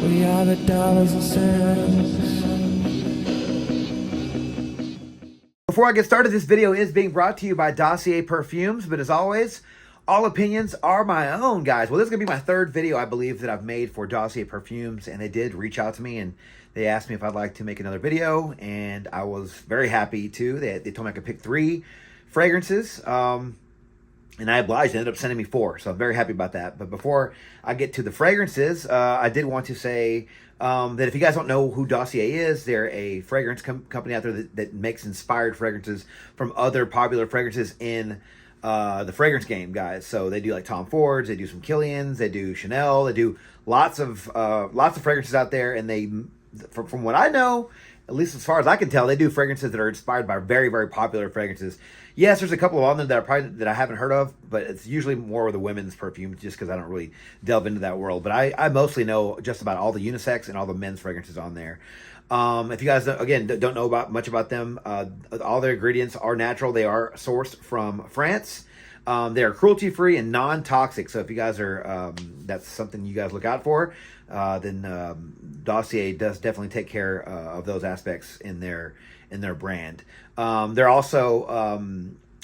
We are the dollars and cents. Before I get started, this video is being brought to you by Dossier Perfumes, but as always, all opinions are my own, guys. Well, this is going to be my third video, I believe, that I've made for Dossier Perfumes, and they did reach out to me, and they asked me if I'd like to make another video, and I was very happy to. They told me I could pick 3 fragrances, and I obliged. They ended up sending me 4, so I'm very happy about that. But before I get to the fragrances, I did want to say that if you guys don't know who Dossier is, they're a fragrance company out there that makes inspired fragrances from other popular fragrances in the fragrance game, guys. So they do like Tom Ford's, they do some Killian's, they do Chanel, they do lots of fragrances out there, and they, from what I know, at least as far as I can tell, they do fragrances that are inspired by very, very popular fragrances. Yes, there's a couple of them that I haven't heard of, but it's usually more of the women's perfumes, just because I don't really delve into that world. But I mostly know just about all the unisex and all the men's fragrances on there. If you guys, again, don't know much about them, all their ingredients are natural. They are sourced from France. They are cruelty-free and non-toxic. So if you guys are, that's something you guys look out for, then Dossier does definitely take care of those aspects in their brand. They're also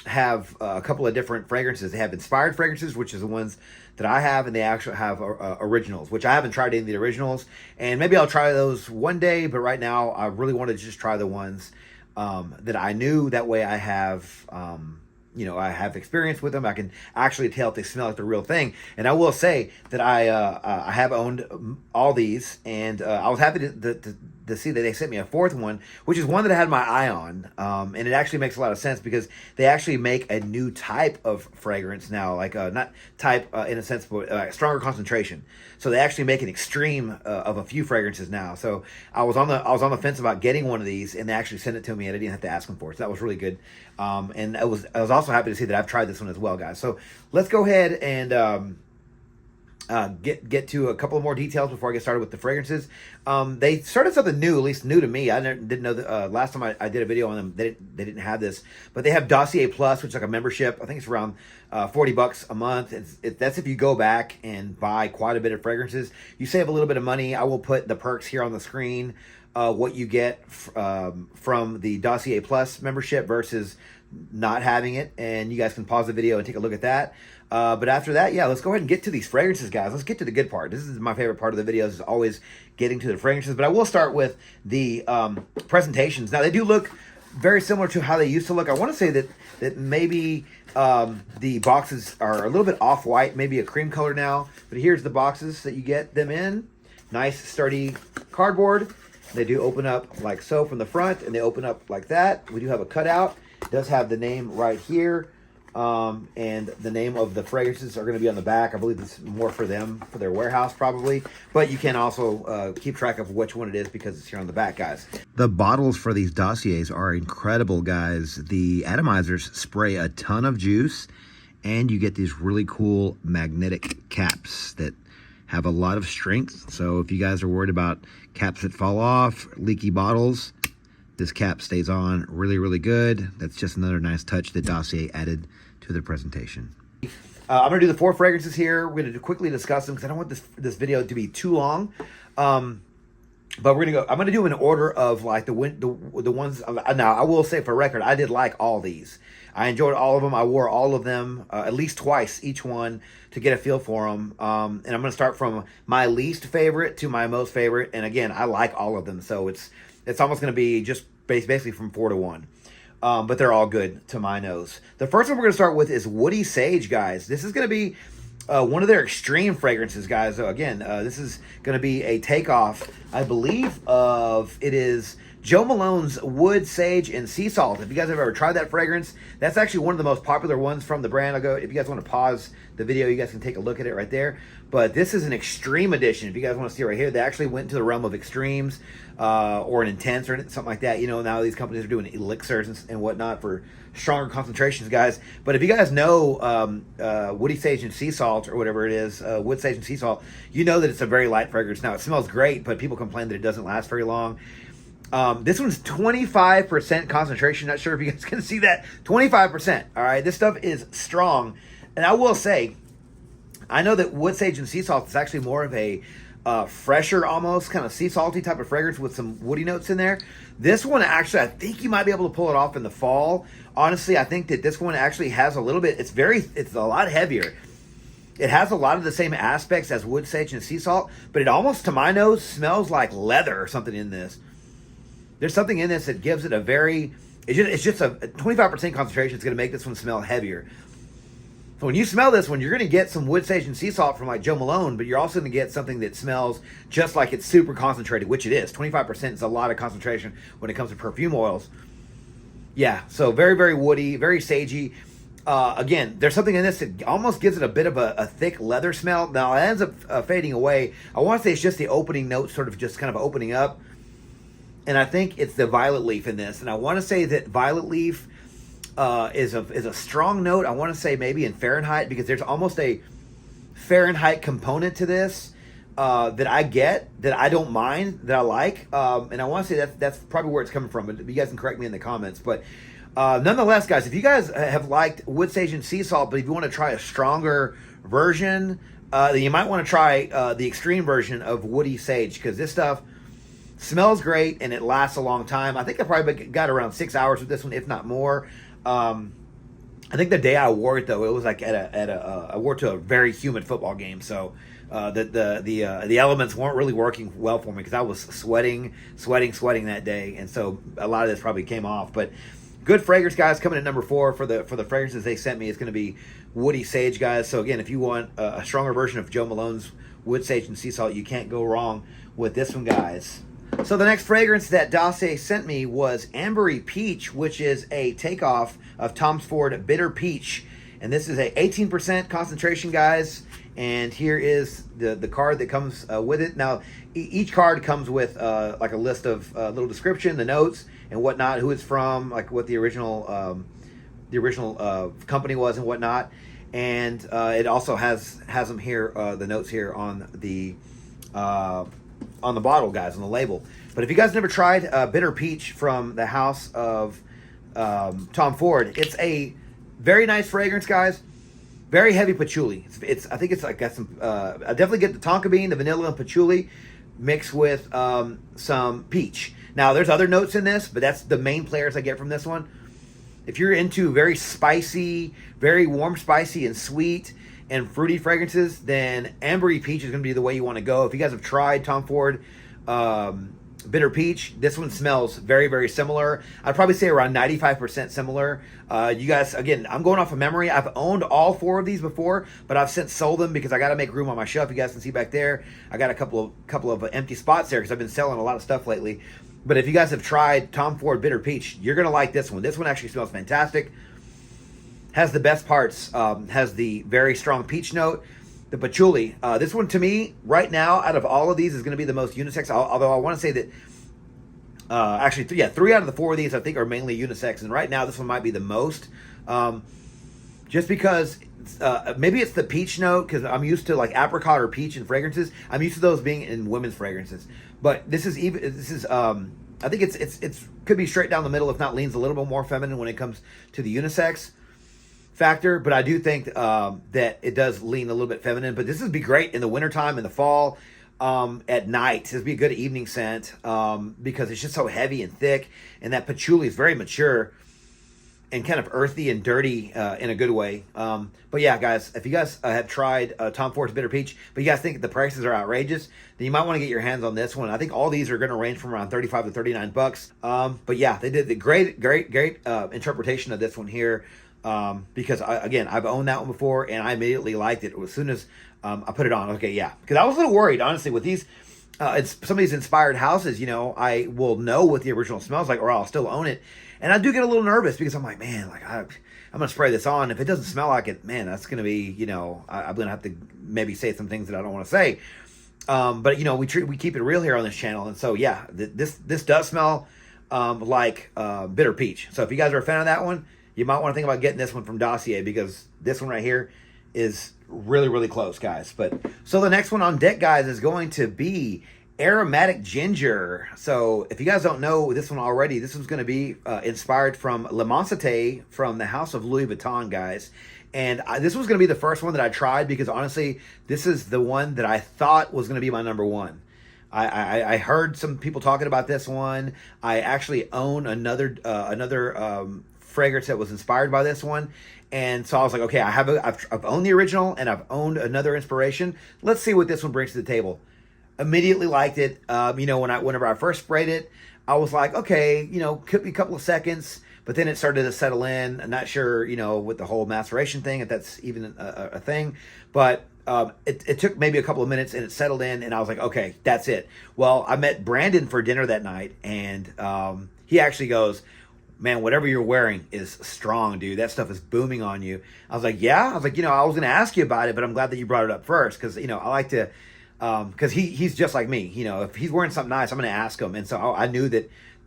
have a couple of different fragrances. They have inspired fragrances, which is the ones that I have, and they actually have originals, which I haven't tried any of the originals, and maybe I'll try those one day, but right now I really want to just try the ones that I knew. That way I have I have experience with them. I can actually tell if they smell like the real thing. And I will say that I have owned all these, and I was happy to see that they sent me a 4th one, which is one that I had my eye on. And it actually makes a lot of sense because they actually make a new type of fragrance now, like not type in a sense, but stronger concentration. So they actually make an extreme of a few fragrances now. So I was on the fence about getting one of these, and they actually sent it to me, and I didn't have to ask them for it. So that was really good. And I was also happy to see that I've tried this one as well, guys. So let's go ahead and get to a couple of more details before I get started with the fragrances. They started something new, at least new to me. I didn't know that last time I did a video on them, they didn't have this, but they have Dossier Plus, which is like a membership. I think it's around $40 a month. That's if you go back and buy quite a bit of fragrances. You save a little bit of money. I will put the perks here on the screen, what you get from the Dossier Plus membership versus not having it, and you guys can pause the video and take a look at that. But after that, yeah, let's go ahead and get to these fragrances, guys. Let's get to the good part. This is my favorite part of the videos, is always getting to the fragrances. But I will start with the presentations. Now, they do look very similar to how they used to look. I want to say that maybe the boxes are a little bit off-white, maybe a cream color now. But here's the boxes that you get them in. Nice, sturdy cardboard. They do open up like so from the front, and they open up like that. We do have a cutout. It does have the name right here. And the name of the fragrances are going to be on the back. I believe it's more for them, for their warehouse probably. But you can also keep track of which one it is because it's here on the back, guys. The bottles for these dossiers are incredible, guys. The atomizers spray a ton of juice, and you get these really cool magnetic caps that have a lot of strength. So if you guys are worried about caps that fall off, leaky bottles, this cap stays on really, really good. That's just another nice touch that Dossier added to the presentation. I'm going to do the 4 fragrances here. We're going to quickly discuss them because I don't want this video to be too long. But we're going to go. I'm going to do an order of like the ones. Now, I will say for record, I did like all these. I enjoyed all of them. I wore all of them at least twice, each one, to get a feel for them. And I'm going to start from my least favorite to my most favorite. And again, I like all of them. So it's almost going to be just basically from 4 to 1. But they're all good to my nose. The first one we're going to start with is Woody Sage, guys. This is going to be one of their extreme fragrances, guys. So again, this is going to be a takeoff, I believe, of it is Joe Malone's Wood, Sage, and Sea Salt. If you guys have ever tried that fragrance, that's actually one of the most popular ones from the brand. If you guys want to pause the video, you guys can take a look at it right there. But this is an extreme edition. If you guys want to see it right here, they actually went into the realm of extremes or an intense or something like that. You know, now these companies are doing elixirs and whatnot for stronger concentrations, guys. But if you guys know Woody Sage and Sea Salt, or whatever it is, Wood Sage and Sea Salt, you know that it's a very light fragrance. Now, it smells great, but people complain that it doesn't last very long. This one's 25% concentration. Not sure if you guys can see that. 25%. All right. This stuff is strong. And I will say, I know that Wood Sage and Sea Salt is actually more of a fresher, almost kind of sea salty type of fragrance with some woody notes in there. This one actually, I think you might be able to pull it off in the fall. Honestly, I think that this one actually has a little bit. It's a lot heavier. It has a lot of the same aspects as wood sage and sea salt, but it almost, to my nose, smells like leather or something in this. There's something in this that gives it a very. It's just a 25% concentration. It's going to make this one smell heavier. So when you smell this one, you're going to get some wood sage and sea salt from like Joe Malone, but you're also going to get something that smells just like it's super concentrated, which it is. 25% is a lot of concentration when it comes to perfume oils. Yeah, so very, very woody, very sagey. Again, there's something in this that almost gives it a bit of a thick leather smell. Now, it ends up fading away. I want to say it's just the opening note sort of just kind of opening up. And I think it's the violet leaf in this. And I want to say that violet leaf is a strong note. I want to say maybe in Fahrenheit, because there's almost a Fahrenheit component to this that I get, that I don't mind, that I like. And I want to say that's probably where it's coming from. But you guys can correct me in the comments. But nonetheless, guys, if you guys have liked wood sage and sea salt, but if you want to try a stronger version, then you might want to try the extreme version of woody sage, because this stuff smells great and it lasts a long time. I think I probably got around 6 hours with this one, if not more. I think the day I wore it, though, it was like I wore it to a very humid football game, so the elements weren't really working well for me, because I was sweating that day, and so a lot of this probably came off. But good fragrance, guys. Coming at number 4 for the fragrances they sent me is going to be woody sage, guys. So again, if you want a stronger version of Joe Malone's wood sage and sea salt, you can't go wrong with this one, guys. So the next fragrance that Dossier sent me was Ambery Peach, which is a takeoff of Tom Ford Bitter Peach. And this is a 18% concentration, guys. And here is the card that comes with it. Now, each card comes with like a list of little description, the notes and whatnot, who it's from, like what the original company was and whatnot. And it also has them here, the notes here on the bottle, guys, on the label. But if you guys never tried Bitter Peach from the house of Tom Ford, it's a very nice fragrance, guys. Very heavy patchouli. I think it's like got some. I definitely get the tonka bean, the vanilla, and patchouli mixed with some peach. Now, there's other notes in this, but that's the main players I get from this one. If you're into very spicy, very warm, spicy, and sweet and fruity fragrances, then Ambery Peach is going to be the way you want to go. If you guys have tried Tom Ford Bitter Peach, this one smells very, very similar. I'd probably say around 95% similar. You guys, again, I'm going off of memory. I've owned all 4 of these before, but I've since sold them because I got to make room on my shelf. You guys can see back there, I got a couple of empty spots there because I've been selling a lot of stuff lately. But if you guys have tried Tom Ford Bitter Peach, you're going to like this one. This one actually smells fantastic. Has the best parts. Has the very strong peach note. The patchouli. This one, to me, right now, out of all of these, is going to be the most unisex. Although I want to say that, actually, 3 out of the 4 of these, I think, are mainly unisex. And right now, this one might be the most. Just because, maybe it's the peach note, because I'm used to, like, apricot or peach in fragrances. I'm used to those being in women's fragrances. But this is, I think it's could be straight down the middle, if not leans a little bit more feminine when it comes to the unisex factor, but I do think that it does lean a little bit feminine. But this would be great in the wintertime, in the fall, at night. This would be a good evening scent because it's just so heavy and thick, and that patchouli is very mature and kind of earthy and dirty in a good way. But yeah, guys, if you guys have tried Tom Ford's Bitter Peach, but you guys think the prices are outrageous, then you might want to get your hands on this one. I think all these are going to range from around 35 to 39 bucks. But yeah, they did the great interpretation of this one here. Because I've owned that one before and I immediately liked it as soon as I put it on. Okay, yeah, because I was a little worried, honestly, with these. It's some of these inspired houses. You know, I will know what the original smells like, or I'll still own it, and I do get a little nervous because I'm like, man, like I'm gonna spray this on. If it doesn't smell like it, man, that's gonna be, you know, I'm gonna have to maybe say some things that I don't want to say. But you know, we keep it real here on this channel, and so yeah, this does smell like Bitter Peach. So if you guys are a fan of that one, you might want to think about getting this one from Dossier, because this one right here is really, really close, guys. But so the next one on deck, guys, is going to be Aromatic Ginger. So if you guys don't know this one already, this one's going to be inspired from Le Monsité from the House of Louis Vuitton, guys. And this was going to be the first one that I tried because honestly, this is the one that I thought was going to be my number one. I heard some people talking about this one. I actually own another fragrance that was inspired by this one, and so I was like, okay, I've owned the original and I've owned another inspiration. Let's see what this one brings to the table. Immediately liked it. Whenever I first sprayed it, I was like, okay, could be a couple of seconds, but then it started to settle in. I'm not sure, with the whole maceration thing, if that's even a thing, but it took maybe a couple of minutes and it settled in, and I was like, okay, that's it. Well, I met Brandon for dinner that night, and he actually goes, man, whatever you're wearing is strong, dude. That stuff is booming on you. I was like, yeah. I was like, I was going to ask you about it, but I'm glad that you brought it up first because, I like to, because he's just like me. If he's wearing something nice, I'm going to ask him. And so I knew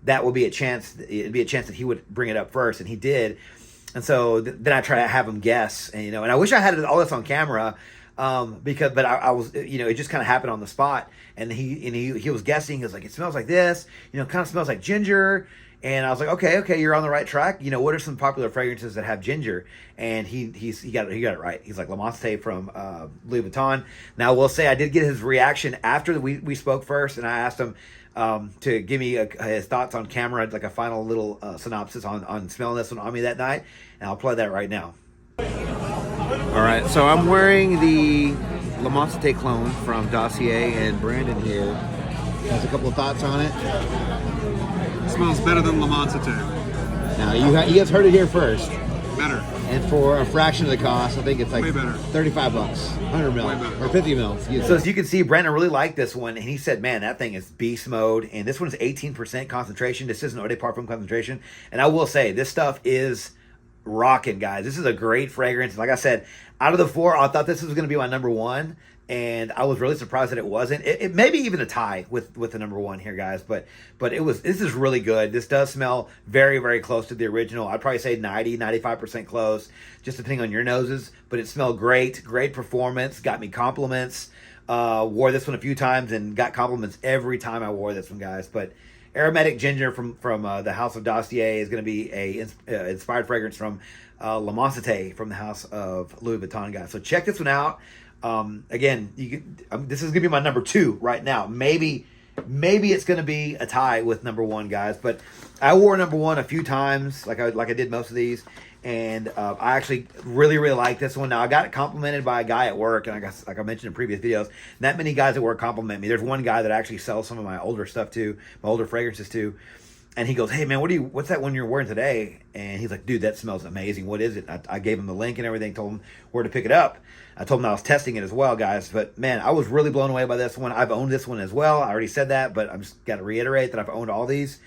that would be a chance. It'd be a chance that he would bring it up first, and he did. And so then I try to have him guess, and I wish I had all this on camera. But I was, it just kind of happened on the spot, and he was guessing. He was like, it smells like this, kind of smells like ginger. And I was like, okay, you're on the right track. What are some popular fragrances that have ginger? And he got it right. He's like L'Immensité from Louis Vuitton. Now, I will say I did get his reaction after we spoke first, and I asked him to give me his thoughts on camera, like a final little synopsis on smelling this one on me that night. And I'll play that right now. All right, so I'm wearing the L'Immensité clone from Dossier, and Brandon here has a couple of thoughts on it. It smells better than L'Immensité. Now, you guys heard it here first. Better. And for a fraction of the cost, I think it's like way better. $35, 100 mil, or 50 mil. So as you can see, Brandon really liked this one, and he said, man, that thing is beast mode, and this one's 18% concentration. This isn't Eau de Parfum concentration. And I will say, this stuff is rocking, guys. This is a great fragrance. Like I said, out of the four, I thought this was going to be my number one, and I was really surprised that it wasn't. It may be even a tie with the number one here, guys, but this is really good. This does smell very, very close to the original. I'd probably say 95% close, just depending on your noses, but it smelled great performance, got me compliments. Wore this one a few times and got compliments every time I wore this one, guys. But aromatic ginger from the house of Dossier is going to be a inspired fragrance from L'Immensité from the house of Louis Vuitton, guys. So check this one out. Again, this is going to be my number two right now. Maybe it's going to be a tie with number one, guys. But I wore number one a few times, like I did most of these, and I actually really, really like this one. Now, I got complimented by a guy at work, and I guess, like I mentioned in previous videos, not many guys at work compliment me. There's one guy that actually sells some of my older stuff too, my older fragrances too. And he goes, hey, man, what's that one you're wearing today? And he's like, dude, that smells amazing. What is it? I gave him the link and everything, told him where to pick it up. I told him I was testing it as well, guys. But, man, I was really blown away by this one. I've owned this one as well. I already said that, but I'm just got to reiterate that I've owned all these.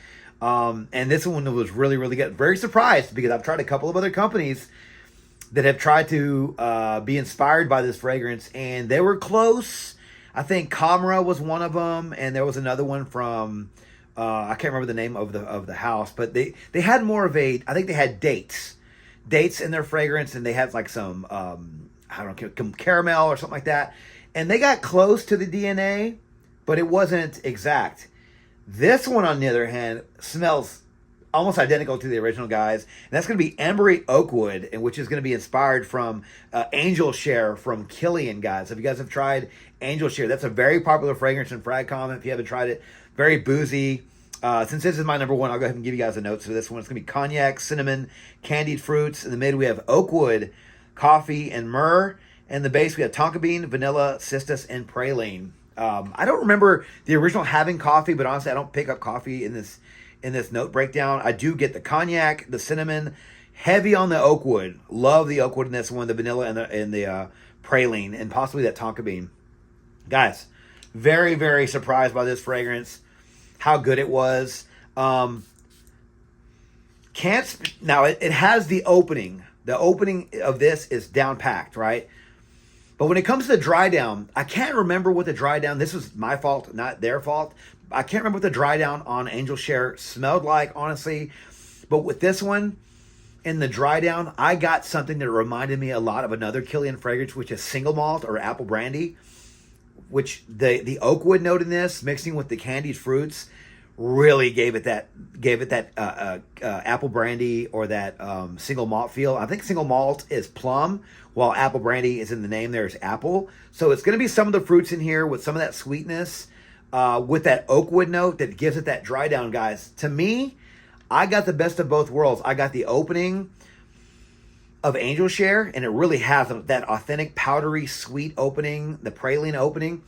And this one was really, really good. Very surprised because I've tried a couple of other companies that have tried to be inspired by this fragrance, and they were close. I think Camera was one of them, and there was another one from... I can't remember the name of the house, but they had more of I think they had dates in their fragrance, and they had like some I don't know, caramel or something like that, and they got close to the DNA, but it wasn't exact. This one, on the other hand, smells almost identical to the original, guys, and that's going to be Ambery Oakwood, and which is going to be inspired from Angel Share from Kilian, guys. If you guys have tried Angel Share, that's a very popular fragrance in Fragcom. If you haven't tried it, very boozy. Since this is my number one, I'll go ahead and give you guys the notes for this one. It's going to be cognac, cinnamon, candied fruits. In the mid, we have oakwood, coffee, and myrrh. In the base, we have tonka bean, vanilla, cistus, and praline. I don't remember the original having coffee, but honestly, I don't pick up coffee in this note breakdown. I do get the cognac, the cinnamon, heavy on the oakwood. Love the oakwood in this one, the vanilla and the praline, and possibly that tonka bean. Guys, very, very surprised by this fragrance. How good it was. Now it has the opening. The opening of this is down packed, right? But when it comes to dry down, I can't remember what the dry down. This was my fault, not their fault. I can't remember what the dry down on Angel Share smelled like, honestly. But with this one, in the dry down, I got something that reminded me a lot of another Kilian fragrance, which is single malt or apple brandy. Which the oakwood note in this, mixing with the candied fruits, really gave it that apple brandy or that single malt feel. I think single malt is plum, while apple brandy is in the name. There's apple, so it's going to be some of the fruits in here with some of that sweetness, with that oak wood note that gives it that dry down, guys. To me, I got the best of both worlds. I got the opening of Angel Share, and it really has that authentic powdery sweet opening, the praline opening.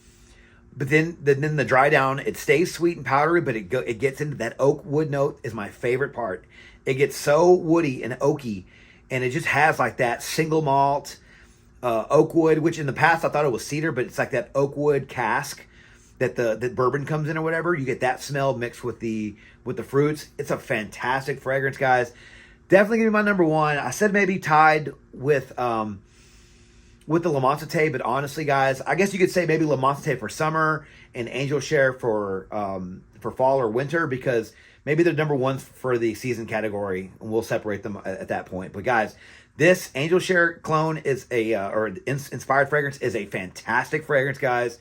But then the dry down, it stays sweet and powdery, but it gets into that oak wood note is my favorite part. It gets so woody and oaky, and it just has like that single malt oak wood, which in the past I thought it was cedar, but it's like that oak wood cask that the bourbon comes in or whatever. You get that smell mixed with the fruits. It's a fantastic fragrance, guys. Definitely gonna be my number one. I said maybe tied with the La Monte, but honestly, guys, I guess you could say maybe La Monte for summer and Angel Share for fall or winter, because maybe they're number ones for the season category, and we'll separate them at that point. But guys, this Angel Share clone is inspired fragrance is a fantastic fragrance, guys.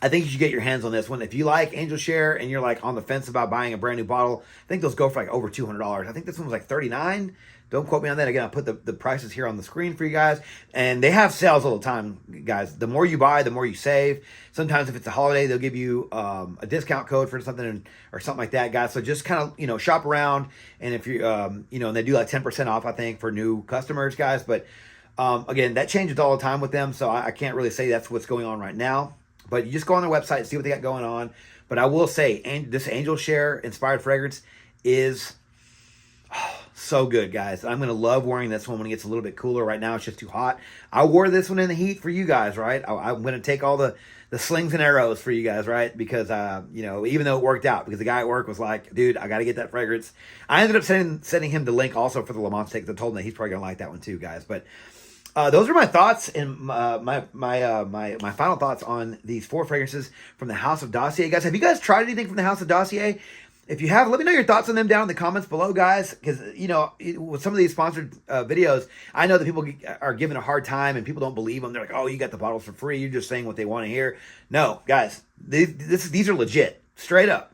I think you should get your hands on this one. If you like Angel Share and you're like on the fence about buying a brand new bottle, I think those go for like over $200. I think this one was like $39. Don't quote me on that. Again, I'll put the prices here on the screen for you guys. And they have sales all the time, guys. The more you buy, the more you save. Sometimes if it's a holiday, they'll give you a discount code for something or something like that, guys. So just kind of, shop around. And if you, and they do like 10% off, I think, for new customers, guys. But again, that changes all the time with them. So I can't really say that's what's going on right now. But you just go on their website and see what they got going on. But I will say, this Angel Share inspired fragrance is so good, guys. I'm going to love wearing this one when it gets a little bit cooler. Right now, it's just too hot. I wore this one in the heat for you guys, right? I'm going to take all the slings and arrows for you guys, right? Because, even though it worked out, because the guy at work was like, dude, I got to get that fragrance. I ended up sending him the link also for the Le Mans because I told him that he's probably going to like that one too, guys. But those are my thoughts and my final thoughts on these 4 fragrances from the House of Dossier, guys. Have you guys tried anything from the House of Dossier? If you have, let me know your thoughts on them down in the comments below, guys. Because with some of these sponsored videos, I know that people are given a hard time and people don't believe them. They're like, "Oh, you got the bottles for free. You're just saying what they want to hear." No, guys, these are legit, straight up.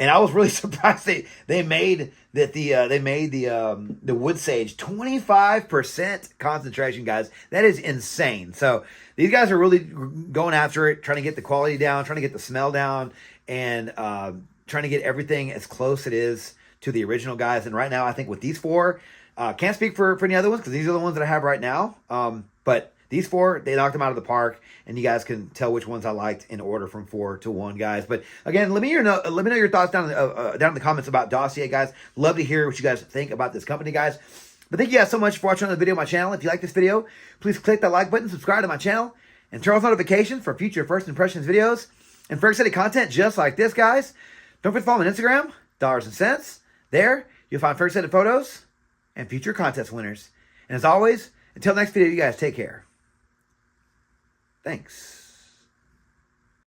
And I was really surprised they made the wood sage 25% concentration, guys. That is insane. So these guys are really going after it, trying to get the quality down, trying to get the smell down, and trying to get everything as close it is to the original, guys. And right now, I think with these 4, can't speak for any other ones because these are the ones that I have right now. But these 4, they knocked them out of the park, and you guys can tell which ones I liked in order from 4 to 1, guys. But again, let me know your thoughts down in the comments about Dossier, guys. Love to hear what you guys think about this company, guys. But thank you guys so much for watching another video on my channel. If you like this video, please click that like button, subscribe to my channel, and turn on notifications for future first impressions videos and for exciting content just like this, guys. Don't forget to follow me on Instagram, Dollars and Cents. There, you'll find first edit photos and future contest winners. And as always, until next video, you guys take care. Thanks.